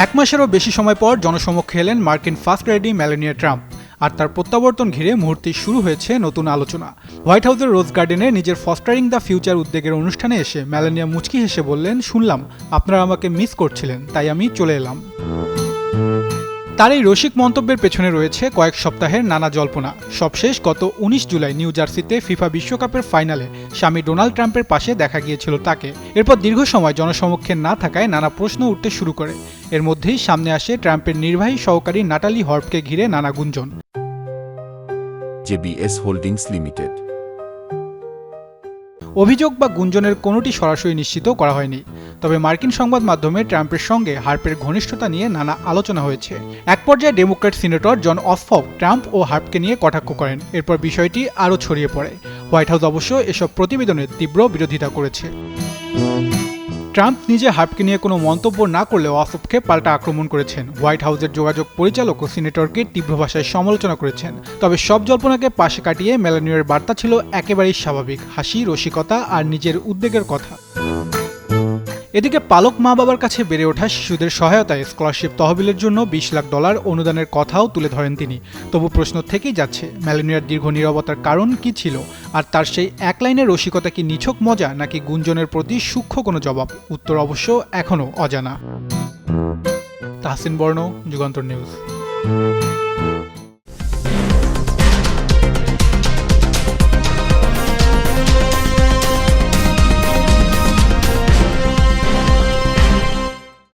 এক মাসেরও বেশি সময় পর জনসমক্ষে এলেন মার্কিন ফার্স্ট লেডি মেলানিয়া ট্রাম্প। আর তার প্রত্যাবর্তন ঘিরে মুহূর্তেই শুরু হয়েছে নতুন আলোচনা। হোয়াইট হাউসের রোজ গার্ডেনে নিজের ফস্টারিং দ্য ফিউচার উদ্যোগের অনুষ্ঠানে এসে মেলানিয়া মুচকি হেসে বললেন, শুনলাম আপনারা আমাকে মিস করছিলেন, তাই আমি চলে এলাম। তার এই রসিক মন্তব্যের পেছনে রয়েছে কয়েক সপ্তাহের নানা জল্পনা। সবশেষ গত ১৯ জুলাই নিউ জার্সিতে ফিফা বিশ্বকাপের ফাইনালে স্বামী ডোনাল্ড ট্রাম্পের পাশে দেখা গিয়েছিল তাকে। এরপর দীর্ঘ সময় জনসমক্ষে না থাকায় নানা প্রশ্ন উঠতে শুরু করে। এর মধ্যেই সামনে আসে ট্রাম্পের নির্বাহী সহকারী নাটালি হর্বকে ঘিরে নানা গুঞ্জন। JBS holdings limited. অভিযোগ বা গুঞ্জনের কোনোটি সরাসরি নিশ্চিত করা হয়নি, তবে মার্কিন সংবাদ মাধ্যমে ট্রাম্পের সঙ্গে হার্পের ঘনিষ্ঠতা নিয়ে নানা আলোচনা হয়েছে। এক পর্যায়ে ডেমোক্র্যাট সিনেটর জন অসফব ট্রাম্প ও হার্পকে নিয়ে কটাক্ষ করেন। এরপর বিষয়টি আরও ছড়িয়ে পড়ে। হোয়াইট হাউস অবশ্য এসব প্রতিবেদনের তীব্র বিরোধিতা করেছে। ট্রাম্প নিজে হার্পকে নিয়ে কোনো মন্তব্য না করলেও অসফকে পাল্টা আক্রমণ করেছেন। হোয়াইট হাউসের যোগাযোগ পরিচালক ও সিনেটরকে তীব্র ভাষায় সমালোচনা করেছেন। তবে সব জল্পনাকে পাশে কাটিয়ে মেলানিয়ার বার্তা ছিল একেবারেই স্বাভাবিক, হাসি, রসিকতা আর নিজের উদ্বেগের কথা। এদিকে পালক মা বাবার কাছে বেড়ে ওঠা শিশুদের সহায়তায় স্কলারশিপ তহবিলের জন্য $20 লাখ অনুদানের কথাও তুলে ধরেন তিনি। তবু প্রশ্ন থেকেই যাচ্ছে, মেলানিয়ার দীর্ঘ নীরবতার কারণ কি ছিল? আর তার সেই এক লাইনের রসিকতা কি নিছক মজা, নাকি গুঞ্জনের প্রতি সূক্ষ্ম কোনো জবাব? উত্তর অবশ্য এখনও অজানা। তাহসিন বর্ণ, যুগান্তর নিউজ।